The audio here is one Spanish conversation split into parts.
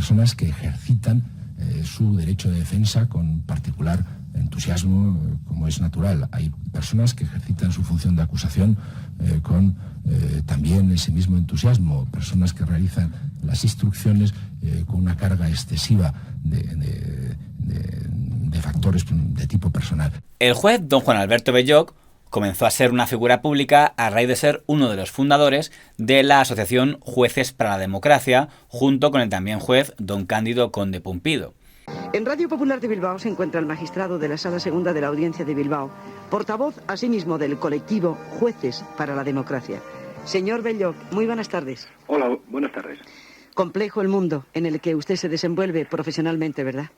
personas que ejercitan su derecho de defensa con particular entusiasmo, como es natural. Hay personas que ejercitan su función de acusación con también ese mismo entusiasmo, personas que realizan las instrucciones con una carga excesiva de factores de tipo personal. El juez don Juan Alberto Belloch comenzó a ser una figura pública a raíz de ser uno de los fundadores de la Asociación Jueces para la Democracia, junto con el también juez don Cándido Conde Pumpido. En Radio Popular de Bilbao se encuentra el magistrado de la Sala Segunda de la Audiencia de Bilbao, portavoz asimismo del colectivo Jueces para la Democracia. Señor Belloch, muy buenas tardes. Hola, buenas tardes. Complejo el mundo en el que usted se desenvuelve profesionalmente, ¿verdad?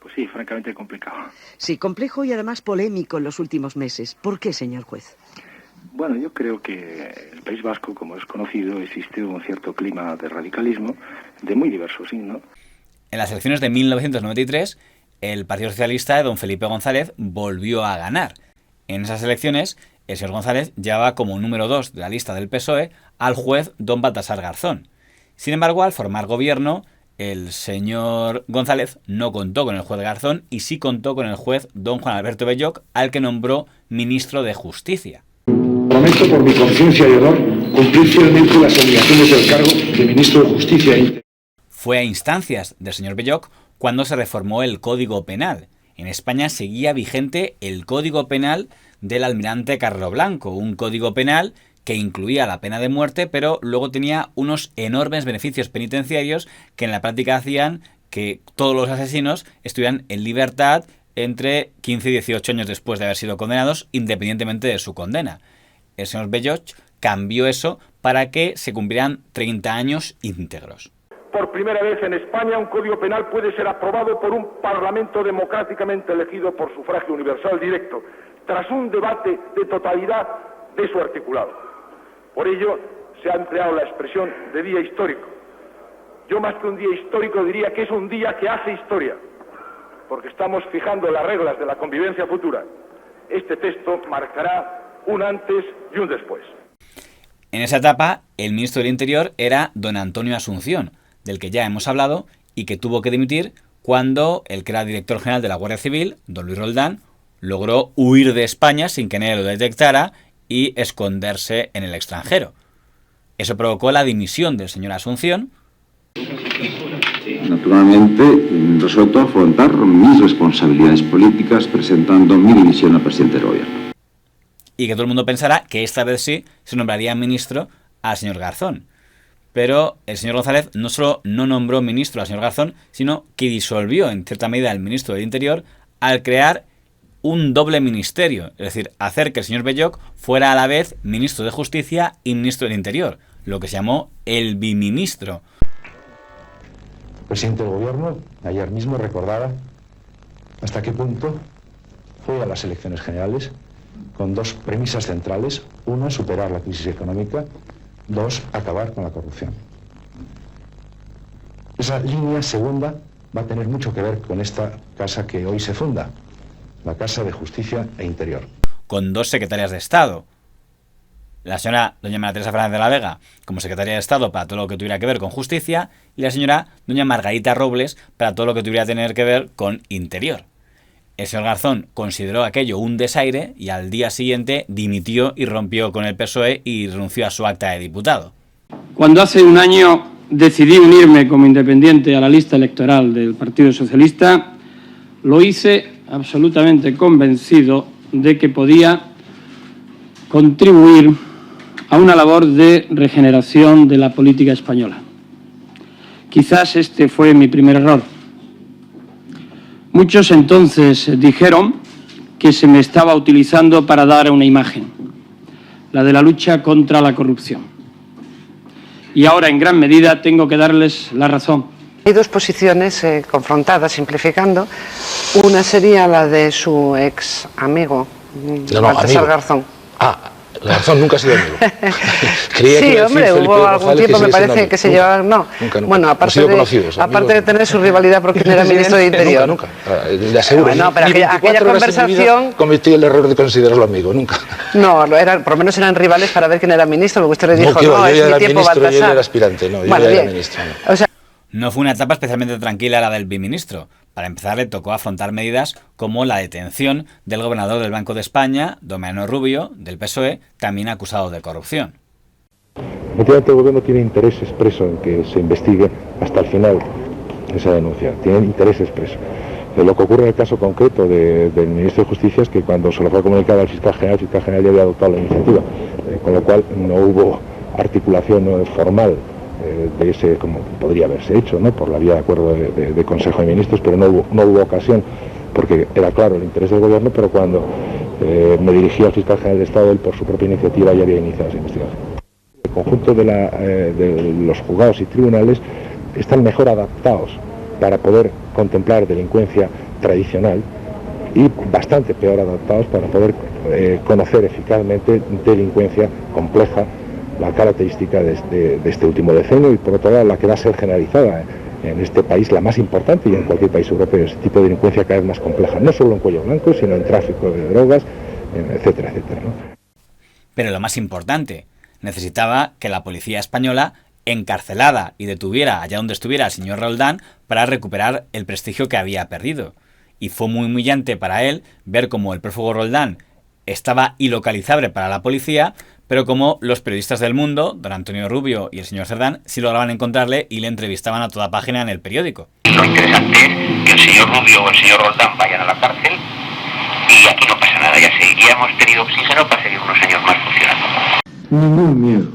Pues sí, francamente complicado. Sí, complejo y además polémico en los últimos meses. ¿Por qué, señor juez? Bueno, yo creo que en el País Vasco, como es conocido, existe un cierto clima de radicalismo de muy diverso signo. En las elecciones de 1993, el Partido Socialista de don Felipe González volvió a ganar. En esas elecciones, el señor González llevaba como número 2 de la lista del PSOE al juez don Baltasar Garzón. Sin embargo, al formar gobierno, el señor González no contó con el juez Garzón y sí contó con el juez don Juan Alberto Belloch, al que nombró ministro de Justicia. Prometo por mi conciencia y honor cumplir fielmente las obligaciones del cargo de ministro de Justicia. Fue a instancias del señor Belloch cuando se reformó el Código Penal. En España seguía vigente el Código Penal del almirante Carrero Blanco, un código penal que incluía la pena de muerte, pero luego tenía unos enormes beneficios penitenciarios que en la práctica hacían que todos los asesinos estuvieran en libertad entre 15 y 18 años después de haber sido condenados, independientemente de su condena. El señor Belloch cambió eso para que se cumplieran 30 años íntegros. Por primera vez en España un código penal puede ser aprobado por un parlamento democráticamente elegido por sufragio universal directo, tras un debate de totalidad de su articulado. Por ello se ha empleado la expresión de día histórico. Yo más que un día histórico diría que es un día que hace historia, porque estamos fijando las reglas de la convivencia futura. Este texto marcará un antes y un después. En esa etapa, el ministro del Interior era don Antonio Asunción, del que ya hemos hablado y que tuvo que dimitir cuando el que era director general de la Guardia Civil, don Luis Roldán, logró huir de España sin que nadie lo detectara y esconderse en el extranjero. Eso provocó la dimisión del señor Asunción. Naturalmente, resuelto a afrontar mis responsabilidades políticas presentando mi dimisión al presidente del gobierno. Y que todo el mundo pensara que esta vez sí se nombraría ministro al señor Garzón. Pero el señor González no solo no nombró ministro al señor Garzón, sino que disolvió en cierta medida al ministro del Interior al crear un doble ministerio, es decir, hacer que el señor Belloch fuera a la vez ministro de Justicia y ministro del Interior, lo que se llamó el biministro. El presidente del gobierno ayer mismo recordaba hasta qué punto fue a las elecciones generales con dos premisas centrales: uno, superar la crisis económica; dos, acabar con la corrupción. Esa línea segunda va a tener mucho que ver con esta casa que hoy se funda, la Casa de Justicia e Interior. Con dos secretarias de Estado. La señora doña María Teresa Fernández de la Vega como secretaria de Estado para todo lo que tuviera que ver con justicia y la señora doña Margarita Robles para todo lo que tuviera que tener que ver con Interior. El señor Garzón consideró aquello un desaire y al día siguiente dimitió y rompió con el PSOE y renunció a su acta de diputado. Cuando hace un año decidí unirme como independiente a la lista electoral del Partido Socialista, lo hice absolutamente convencido de que podía contribuir a una labor de regeneración de la política española. Quizás este fue mi primer error. Muchos entonces dijeron que se me estaba utilizando para dar una imagen, la de la lucha contra la corrupción. Y ahora, en gran medida, tengo que darles la razón. Hay dos posiciones confrontadas, simplificando. Una sería la de su ex amigo, Baltasar Garzón. Garzón nunca ha sido amigo. Sí, hombre, hubo algún tiempo, me parece, que se llevaban... No, nunca. Bueno, aparte de tener su rivalidad por quién era ministro de Interior. Nunca. Le aseguro. Bueno, pero aquella conversación... Cometí el error de considerarlo amigo, nunca. No, por lo menos eran rivales para ver quién era ministro, porque usted le dijo, yo es era mi tiempo ministro, Baltasar. Yo era aspirante, no, yo era ministro. No. O sea, No fue una etapa especialmente tranquila la del biministro. Para empezar, le tocó afrontar medidas como la detención del gobernador del Banco de España, don Mariano Rubio, del PSOE, también acusado de corrupción. Efectivamente, el gobierno tiene interés expreso en que se investigue hasta el final esa denuncia. Tiene interés expreso. Lo que ocurre en el caso concreto del ministro de Justicia es que cuando se lo fue comunicado al fiscal general ya había adoptado la iniciativa, con lo cual no hubo articulación formal de ese, como podría haberse hecho, ¿no?, por la vía de acuerdo de Consejo de Ministros, pero no hubo ocasión, porque era claro el interés del gobierno, pero cuando me dirigí al fiscal general de Estado, él por su propia iniciativa ya había iniciado esa investigación. El conjunto de los juzgados y tribunales están mejor adaptados para poder contemplar delincuencia tradicional y bastante peor adaptados para poder conocer eficazmente delincuencia compleja, la característica de este último decenio, y por otro lado la que va a ser generalizada en este país, la más importante, y en cualquier país europeo, este tipo de delincuencia cada vez más compleja, no solo en cuello blanco, sino en tráfico de drogas, etcétera, etcétera, ¿no? Pero lo más importante, necesitaba que la policía española encarcelada y detuviera allá donde estuviera al señor Roldán para recuperar el prestigio que había perdido. Y fue muy humillante para él ver cómo el prófugo Roldán estaba ilocalizable para la policía, pero como los periodistas del Mundo, don Antonio Rubio y el señor Cerdán, sí lograban encontrarle y le entrevistaban a toda página en el periódico. Lo interesante es que el señor Rubio o el señor Roldán vayan a la cárcel y aquí no pasa nada, ya hemos tenido oxígeno para seguir unos años más funcionando. Ningún miedo.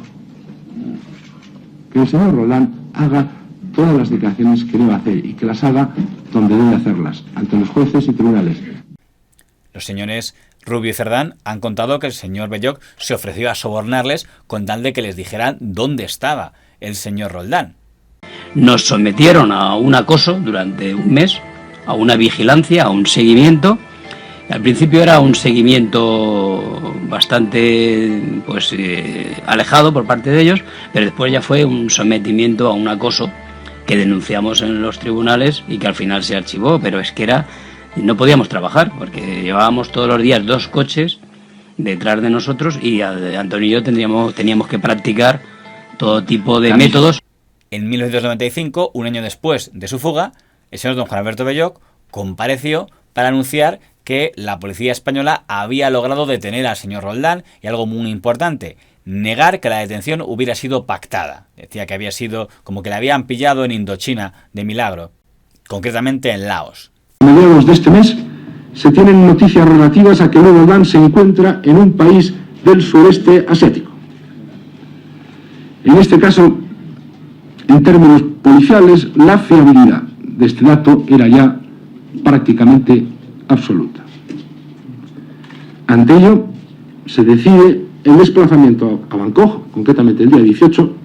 Que el señor Roldán haga todas las declaraciones que debe hacer y que las haga donde debe hacerlas, ante los jueces y tribunales. Los señores Rubio y Cerdán han contado que el señor Belloc se ofreció a sobornarles con tal de que les dijeran dónde estaba el señor Roldán. Nos sometieron a un acoso durante un mes, a una vigilancia, a un seguimiento. Al principio era un seguimiento bastante alejado por parte de ellos, pero después ya fue un sometimiento a un acoso que denunciamos en los tribunales y que al final se archivó, pero es que no podíamos trabajar porque llevábamos todos los días 2 coches detrás de nosotros y Antonio y yo teníamos que practicar todo tipo de métodos. En 1995, un año después de su fuga, el señor don Juan Alberto Belloc compareció para anunciar que la policía española había logrado detener al señor Roldán y algo muy importante, negar que la detención hubiera sido pactada. Decía que había sido como que la habían pillado en Indochina de milagro, concretamente en Laos. A mediados de este mes se tienen noticias relativas a que Roldán se encuentra en un país del sureste asiático. En este caso, en términos policiales, la fiabilidad de este dato era ya prácticamente absoluta. Ante ello, se decide el desplazamiento a Bangkok, concretamente el día 18,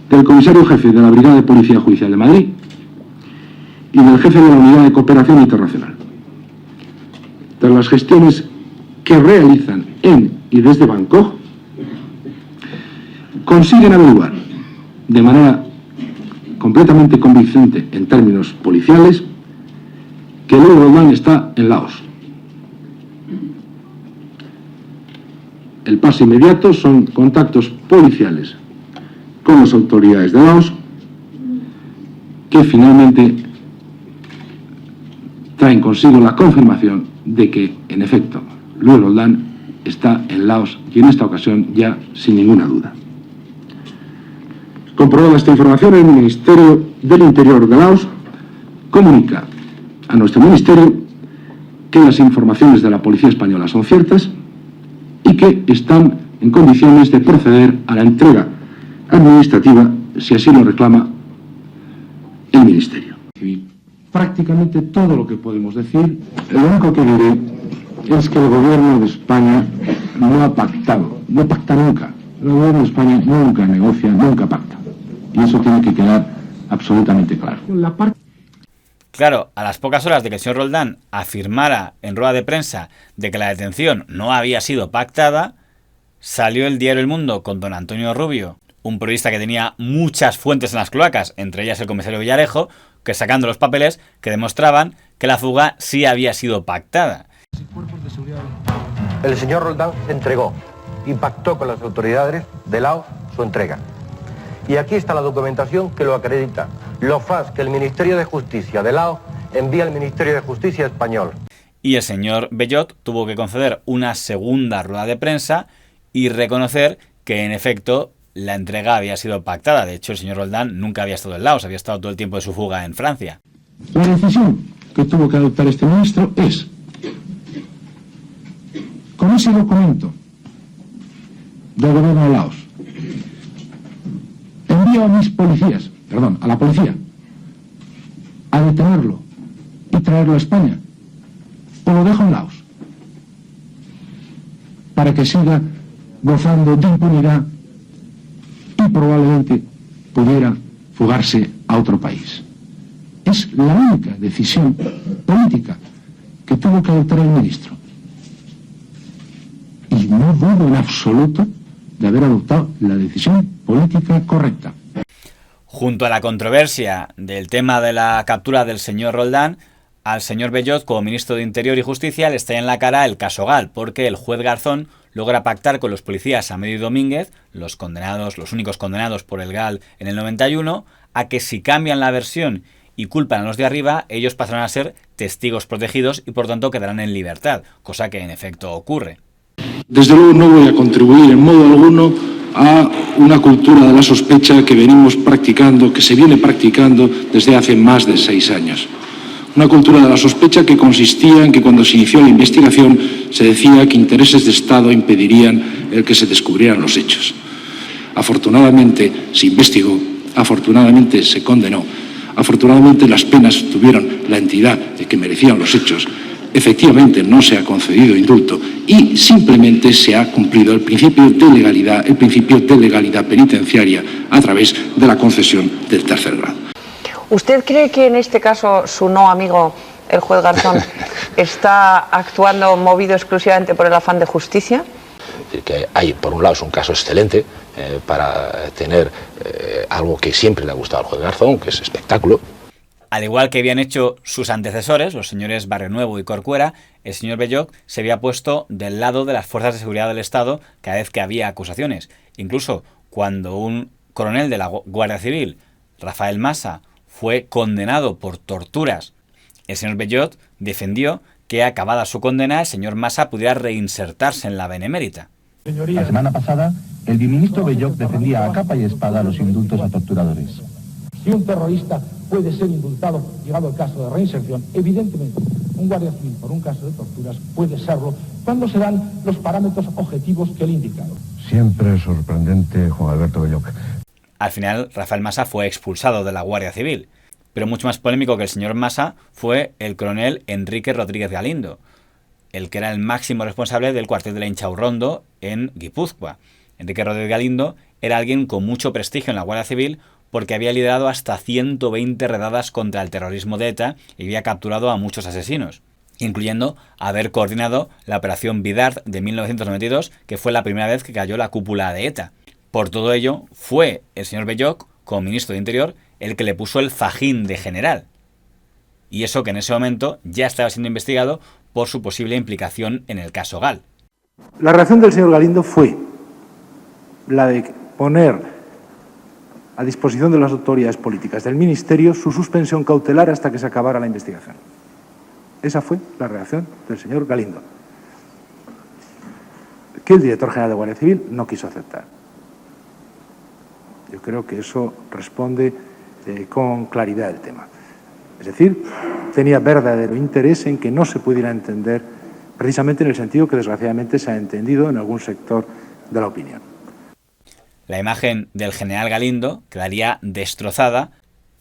del comisario jefe de la Brigada de Policía Judicial de Madrid y del jefe de la Unidad de Cooperación Internacional. Tras las gestiones que realizan en y desde Bangkok, consiguen averiguar de manera completamente convincente en términos policiales que Luis Roldán está en Laos. El paso inmediato son contactos policiales con las autoridades de Laos que finalmente traen consigo la confirmación de que, en efecto, Luis Roldán está en Laos y en esta ocasión ya sin ninguna duda. Comprobada esta información, el Ministerio del Interior de Laos comunica a nuestro Ministerio que las informaciones de la Policía Española son ciertas y que están en condiciones de proceder a la entrega administrativa si así lo reclama el Ministerio. Prácticamente todo lo que podemos decir, lo único que diré es que el Gobierno de España no ha pactado, no pacta nunca. El Gobierno de España nunca negocia, nunca pacta. Y eso tiene que quedar absolutamente claro. Claro, a las pocas horas de que el señor Roldán afirmara en rueda de prensa de que la detención no había sido pactada, salió el diario El Mundo con don Antonio Rubio, un periodista que tenía muchas fuentes en las cloacas, entre ellas el comisario Villarejo, que sacando los papeles que demostraban que la fuga sí había sido pactada. El señor Roldán entregó y pactó con las autoridades de Laos su entrega. Y aquí está la documentación que lo acredita. Los FAS que el Ministerio de Justicia de Laos envía al Ministerio de Justicia español. Y el señor Bellot tuvo que conceder una segunda rueda de prensa y reconocer que, en efecto, la entrega había sido pactada. De hecho, el señor Roldán nunca había estado en Laos, había estado todo el tiempo de su fuga en Francia. La decisión que tuvo que adoptar este ministro es, con ese documento del gobierno de Laos, envío a la policía, a detenerlo y traerlo a España, o lo dejo en Laos, para que siga gozando de impunidad y probablemente pudiera fugarse a otro país. Es la única decisión política que tuvo que adoptar el ministro. Y no dudo en absoluto de haber adoptado la decisión política correcta. Junto a la controversia del tema de la captura del señor Roldán, al señor Bellot, como ministro de Interior y Justicia, le está en la cara el caso Gal, porque el juez Garzón logra pactar con los policías Amedio y Domínguez, los únicos condenados por el Gal en el 91, a que si cambian la versión y culpan a los de arriba, ellos pasarán a ser testigos protegidos y por tanto quedarán en libertad, cosa que en efecto ocurre. Desde luego no voy a contribuir en modo alguno a una cultura de la sospecha que venimos practicando, que se viene practicando desde hace más de 6 años. Una cultura de la sospecha que consistía en que cuando se inició la investigación se decía que intereses de Estado impedirían el que se descubrieran los hechos. Afortunadamente se investigó, afortunadamente se condenó, afortunadamente las penas tuvieron la entidad de que merecían los hechos. Efectivamente no se ha concedido indulto y simplemente se ha cumplido el principio de legalidad penitenciaria a través de la concesión del tercer grado. ¿Usted cree que en este caso su no amigo, el juez Garzón, está actuando movido exclusivamente por el afán de justicia? Es decir, que hay, por un lado, es un caso excelente para tener algo que siempre le ha gustado al juez Garzón, que es espectáculo. Al igual que habían hecho sus antecesores, los señores Barrionuevo y Corcuera, el señor Bellot se había puesto del lado de las fuerzas de seguridad del Estado cada vez que había acusaciones. Incluso cuando un coronel de la Guardia Civil, Rafael Massa, fue condenado por torturas, el señor Bellot defendió que, acabada su condena, el señor Massa pudiera reinsertarse en la benemérita. La semana pasada, el ministro Bellot defendía a capa y espada los indultos a torturadores. Si un terrorista puede ser indultado, llegado el caso de reinserción, evidentemente un guardia civil por un caso de torturas puede serlo cuando se dan los parámetros objetivos que él ha indicado. Siempre sorprendente, Juan Alberto Bellot. Al final, Rafael Massa fue expulsado de la Guardia Civil, pero mucho más polémico que el señor Massa fue el coronel Enrique Rodríguez Galindo, el que era el máximo responsable del cuartel de la Inchaurrondo en Guipúzcoa. Enrique Rodríguez Galindo era alguien con mucho prestigio en la Guardia Civil porque había liderado hasta 120 redadas contra el terrorismo de ETA y había capturado a muchos asesinos, incluyendo haber coordinado la operación Vidart de 1992, que fue la primera vez que cayó la cúpula de ETA. Por todo ello, fue el señor Bellot, como ministro de Interior, el que le puso el fajín de general. Y eso que en ese momento ya estaba siendo investigado por su posible implicación en el caso Gal. La reacción del señor Galindo fue la de poner a disposición de las autoridades políticas del Ministerio su suspensión cautelar hasta que se acabara la investigación. Esa fue la reacción del señor Galindo, que el director general de Guardia Civil no quiso aceptar. Yo creo que eso responde con claridad el tema. Es decir, tenía verdadero interés en que no se pudiera entender precisamente en el sentido que desgraciadamente se ha entendido en algún sector de la opinión. La imagen del general Galindo quedaría destrozada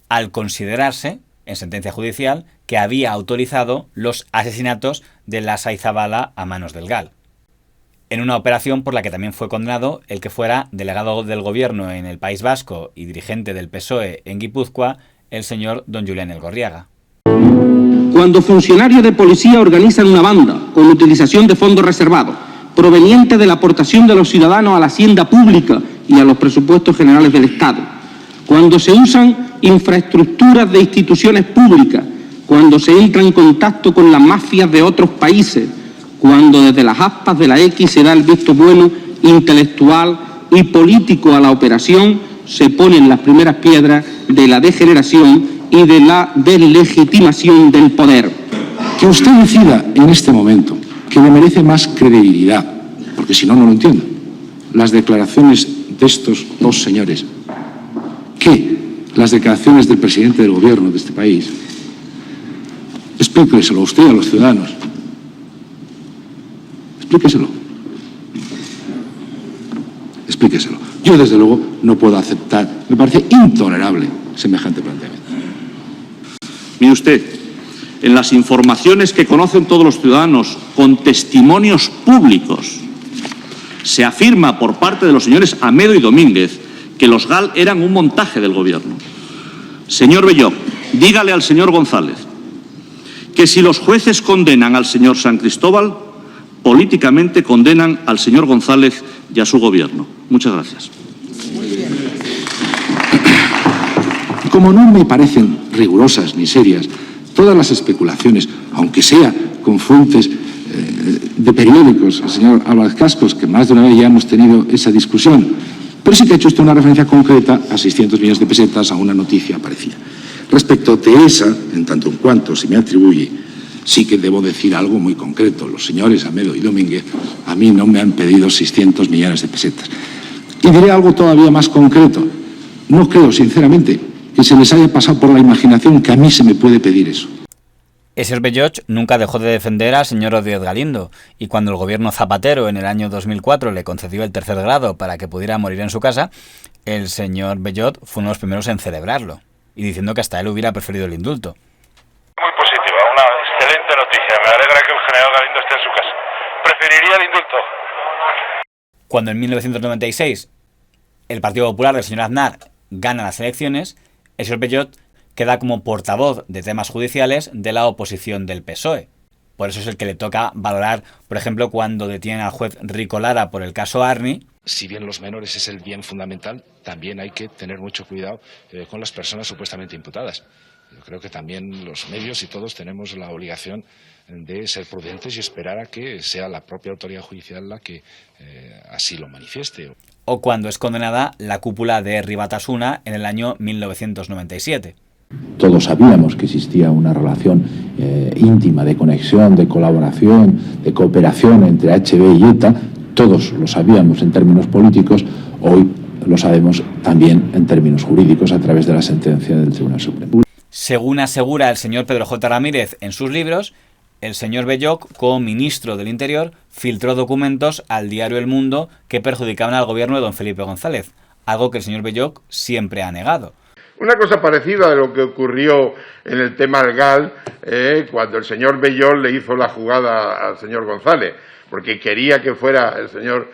al considerarse, en sentencia judicial, que había autorizado los asesinatos de Lasa y Zabala a manos del GAL, en una operación por la que también fue condenado el que fuera delegado del gobierno en el País Vasco y dirigente del PSOE en Guipúzcoa, el señor don Julián Elgorriaga. Cuando funcionarios de policía organizan una banda con utilización de fondos reservados provenientes de la aportación de los ciudadanos a la hacienda pública y a los presupuestos generales del Estado, cuando se usan infraestructuras de instituciones públicas, cuando se entra en contacto con las mafias de otros países, cuando desde las aspas de la X se da el visto bueno intelectual y político a la operación, se ponen las primeras piedras de la degeneración y de la deslegitimación del poder. Que usted decida en este momento que le merece más credibilidad, porque si no, no lo entiendo, las declaraciones de estos dos señores que las declaraciones del presidente del gobierno de este país, explíqueselo a usted y a los ciudadanos. Explíqueselo. Explíqueselo. Yo, desde luego, no puedo aceptar, me parece intolerable semejante planteamiento. Mire usted, en las informaciones que conocen todos los ciudadanos con testimonios públicos, se afirma por parte de los señores Amedo y Domínguez que los GAL eran un montaje del gobierno. Señor Belloc, dígale al señor González que si los jueces condenan al señor San Cristóbal, políticamente condenan al señor González y a su gobierno. Muchas gracias. Como no me parecen rigurosas ni serias todas las especulaciones, aunque sea con fuentes de periódicos, el señor Álvarez Cascos, que más de una vez ya hemos tenido esa discusión, pero sí que ha hecho usted una referencia concreta a 600 millones de pesetas, a una noticia parecida. Respecto de esa, en tanto en cuanto se me atribuye, sí que debo decir algo muy concreto. Los señores Amedo y Domínguez a mí no me han pedido 600 millones de pesetas. Y diré algo todavía más concreto. No creo, sinceramente, que se les haya pasado por la imaginación que a mí se me puede pedir eso. El señor Belloc nunca dejó de defender al señor Rodríguez Galindo, y cuando el gobierno Zapatero en el año 2004 le concedió el tercer grado para que pudiera morir en su casa, el señor Belloc fue uno de los primeros en celebrarlo, y diciendo que hasta él hubiera preferido el indulto. Muy positiva, una excelente noticia. Me alegra que el general Galindo esté en su casa. Preferiría el indulto. Cuando en 1996 el Partido Popular del señor Aznar gana las elecciones, el señor Belloc queda como portavoz de temas judiciales de la oposición del PSOE. Por eso es el que le toca valorar, por ejemplo, cuando detienen al juez Rico Lara por el caso Arni. Si bien los menores es el bien fundamental, también hay que tener mucho cuidado con las personas supuestamente imputadas. Yo creo que también los medios y todos tenemos la obligación de ser prudentes y esperar a que sea la propia autoridad judicial la que así lo manifieste. O cuando es condenada la cúpula de Herri Batasuna en el año 1997. Todos sabíamos que existía una relación íntima de conexión, de colaboración, de cooperación entre HB y ETA. Todos lo sabíamos en términos políticos, hoy lo sabemos también en términos jurídicos a través de la sentencia del Tribunal Supremo. Según asegura el señor Pedro J. Ramírez en sus libros, el señor Belloc, como ministro del Interior, filtró documentos al diario El Mundo que perjudicaban al gobierno de don Felipe González, algo que el señor Belloc siempre ha negado. Una cosa parecida de lo que ocurrió en el tema del GAL, cuando el señor Belloc le hizo la jugada al señor González, porque quería que fuera el señor,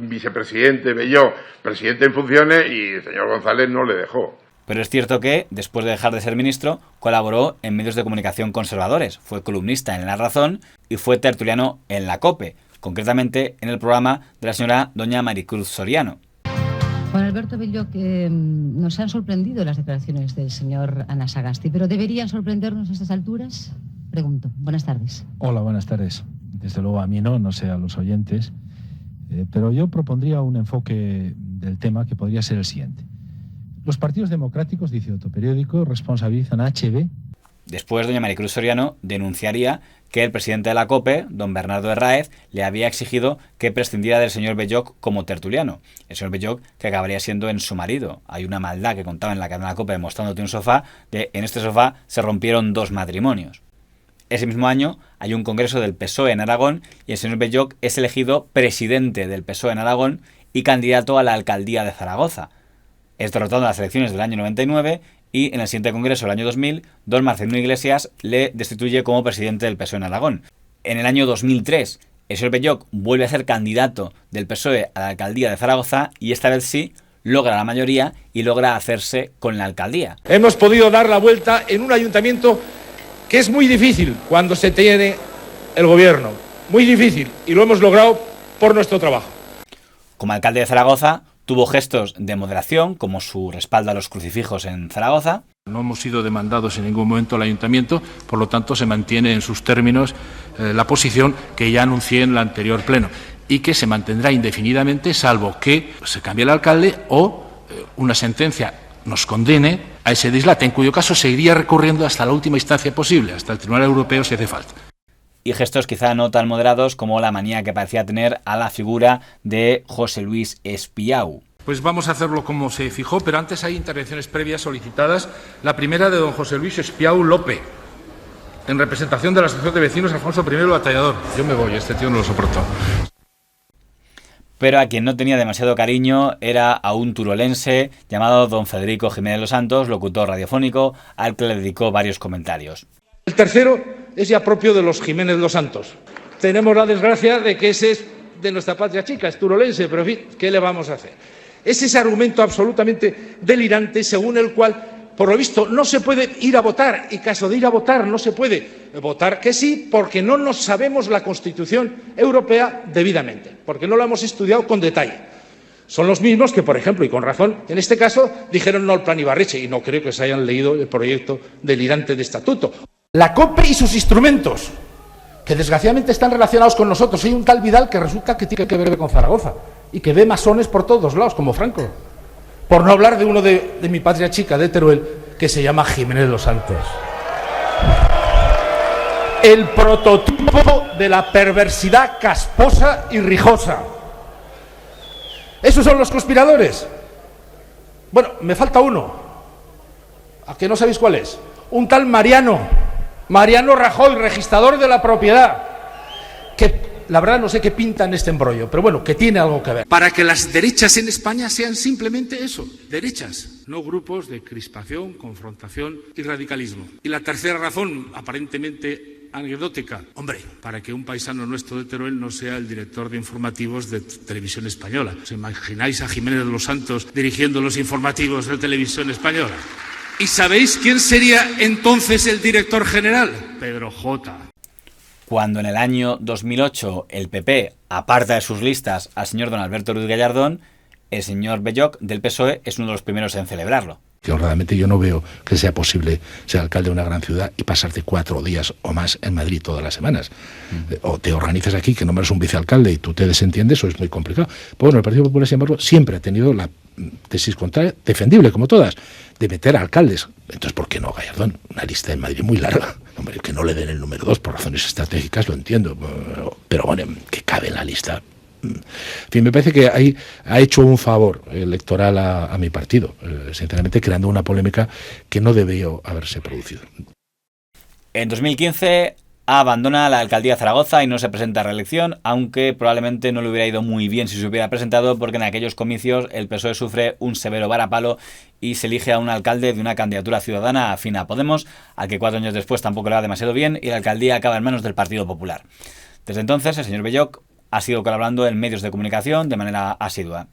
vicepresidente Belloc, presidente en funciones, y el señor González no le dejó. Pero es cierto que, después de dejar de ser ministro, colaboró en medios de comunicación conservadores, fue columnista en La Razón y fue tertuliano en la COPE, concretamente en el programa de la señora doña Maricruz Soriano. Juan Alberto Belloc, nos han sorprendido las declaraciones del señor Anasagasti, pero ¿deberían sorprendernos a estas alturas? Pregunto. Buenas tardes. Hola, buenas tardes. Desde luego a mí no sé a los oyentes, pero yo propondría un enfoque del tema que podría ser el siguiente. Los partidos democráticos, dice otro periódico, responsabilizan a HB. Después, doña Maricruz Soriano denunciaría que el presidente de la COPE, don Bernardo Herráez, le había exigido que prescindiera del señor Belloc como tertuliano. El señor Belloc, que acabaría siendo en su marido. Hay una maldad que contaba en la cadena de la COPE mostrándote un sofá, en este sofá se rompieron 2 matrimonios. Ese mismo año hay un congreso del PSOE en Aragón y el señor Belloc es elegido presidente del PSOE en Aragón y candidato a la alcaldía de Zaragoza. Es derrotado en las elecciones del año 99 y en el siguiente congreso del año 2000, don Marcelino Iglesias le destituye como presidente del PSOE en Aragón. En el año 2003, el señor Belloc vuelve a ser candidato del PSOE a la alcaldía de Zaragoza y esta vez sí logra la mayoría y logra hacerse con la alcaldía. Hemos podido dar la vuelta en un ayuntamiento que es muy difícil cuando se tiene el gobierno. Muy difícil, y lo hemos logrado por nuestro trabajo. Como alcalde de Zaragoza, tuvo gestos de moderación, como su respaldo a los crucifijos en Zaragoza. No hemos sido demandados en ningún momento al ayuntamiento, por lo tanto se mantiene en sus términos la posición que ya anuncié en el anterior pleno. y que se mantendrá indefinidamente, salvo que se cambie el alcalde o una sentencia nos condene a ese dislate, en cuyo caso seguiría recurriendo hasta la última instancia posible, hasta el Tribunal Europeo si hace falta. Y gestos quizá no tan moderados como la manía que parecía tener a la figura de José Luis Espiau. Pues vamos a hacerlo como se fijó, pero antes hay intervenciones previas solicitadas. La primera de don José Luis Espiau López, en representación de la Asociación de Vecinos Alfonso I el Batallador. Yo me voy, este tío no lo soporto. Pero a quien no tenía demasiado cariño era a un turolense llamado don Federico Jiménez Los Santos, locutor radiofónico, al que le dedicó varios comentarios. El tercero es ya propio de los Jiménez Los Santos. Tenemos la desgracia de que ese es de nuestra patria chica, es turolense, pero en fin, ¿qué le vamos a hacer? Es ese argumento absolutamente delirante según el cual, por lo visto, no se puede ir a votar, y caso de ir a votar no se puede votar que sí, porque no nos sabemos la Constitución Europea debidamente, porque no la hemos estudiado con detalle. Son los mismos que, por ejemplo, y con razón, en este caso, dijeron no al plan Ibarretxe, y no creo que se hayan leído el proyecto delirante de estatuto. La COPE y sus instrumentos, que desgraciadamente están relacionados con nosotros. Hay un tal Vidal que resulta que tiene que ver con Zaragoza y que ve masones por todos lados, como Franco. Por no hablar de uno de mi patria chica, de Teruel, que se llama Jiménez Los Santos. El prototipo de la perversidad casposa y rijosa. ¿Esos son los conspiradores? Bueno, me falta uno. ¿A que no sabéis cuál es? Un tal Mariano Rajoy, registrador de la propiedad, que la verdad no sé qué pinta en este embrollo, pero bueno, que tiene algo que ver. Para que las derechas en España sean simplemente eso, derechas, no grupos de crispación, confrontación y radicalismo. Y la tercera razón, aparentemente anecdótica, hombre, para que un paisano nuestro de Teruel no sea el director de informativos de Televisión Española. ¿Os imagináis a Jiménez Los Santos dirigiendo los informativos de Televisión Española? ¿Y sabéis quién sería entonces el director general? Pedro J. Cuando en el año 2008 el PP aparta de sus listas al señor don Alberto Ruiz Gallardón, el señor Belloc del PSOE es uno de los primeros en celebrarlo. Que honradamente yo no veo que sea posible ser alcalde de una gran ciudad y pasarte 4 días o más en Madrid todas las semanas. O te organizas aquí, que nombras un vicealcalde y tú te desentiendes, o es muy complicado. Pero bueno, el Partido Popular, sin embargo, siempre ha tenido la tesis contraria, defendible como todas, de meter a alcaldes. Entonces, ¿por qué no Gallardón? Una lista en Madrid muy larga. Hombre, que no le den el número 2 por razones estratégicas, lo entiendo. Pero bueno, que cabe en la lista. En fin, me parece que ahí ha hecho un favor electoral a mi partido, sinceramente creando una polémica que no debió haberse producido. En 2015 abandona la alcaldía de Zaragoza y no se presenta a reelección, aunque probablemente no le hubiera ido muy bien si se hubiera presentado, porque en aquellos comicios el PSOE sufre un severo varapalo y se elige a un alcalde de una candidatura ciudadana afín a Podemos, al que 4 años después tampoco le va demasiado bien, y la alcaldía acaba en manos del Partido Popular. Desde entonces el señor Belloc ha sido colaborando en medios de comunicación de manera asidua.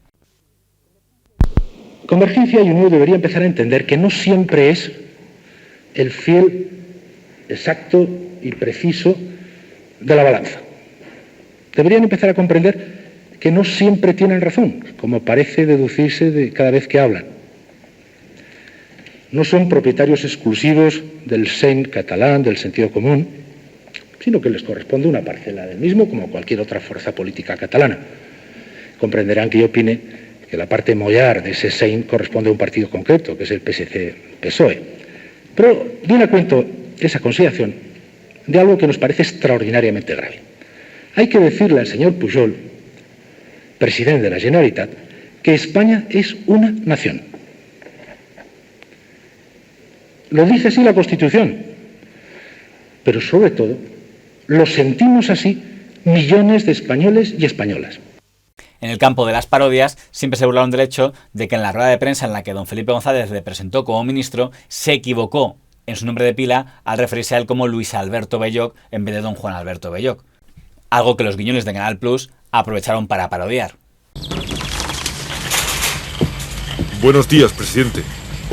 Convergencia y Unión debería empezar a entender que no siempre es el fiel, exacto y preciso de la balanza. Deberían empezar a comprender que no siempre tienen razón, como parece deducirse de cada vez que hablan. No son propietarios exclusivos del seny catalán, del sentido común, sino que les corresponde una parcela del mismo, como cualquier otra fuerza política catalana. Comprenderán que yo opine que la parte mollar de ese seny corresponde a un partido concreto, que es el PSC-PSOE. Pero viene a cuento esa consideración de algo que nos parece extraordinariamente grave. Hay que decirle al señor Pujol, presidente de la Generalitat, que España es una nación. Lo dice así la Constitución, pero sobre todo lo sentimos así millones de españoles y españolas. En el campo de las parodias siempre se burlaron del hecho de que en la rueda de prensa en la que don Felipe González le presentó como ministro se equivocó en su nombre de pila al referirse a él como Luis Alberto Belloc en vez de don Juan Alberto Belloc. Algo que los guiñones de Canal Plus aprovecharon para parodiar. Buenos días, presidente.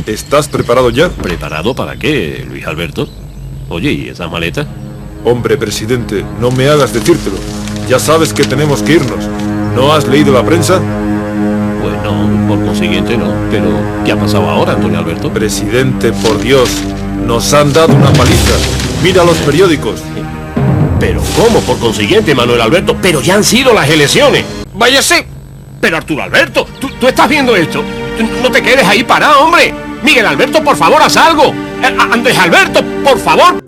¿Estás preparado ya? ¿Preparado para qué, Luis Alberto? Oye, ¿y esa maleta? Hombre, presidente, no me hagas decírtelo. Ya sabes que tenemos que irnos. ¿No has leído la prensa? Pues no, por consiguiente no. Pero, ¿qué ha pasado ahora, Antonio Alberto? Presidente, por Dios, nos han dado una paliza. Mira los periódicos. Pero ¿cómo? Por consiguiente, Manuel Alberto, pero ya han sido las elecciones. Váyase. Pero Arturo Alberto, ¿tú estás viendo esto? No te quedes ahí parado, hombre. Miguel Alberto, por favor, haz algo. Andrés Alberto, por favor.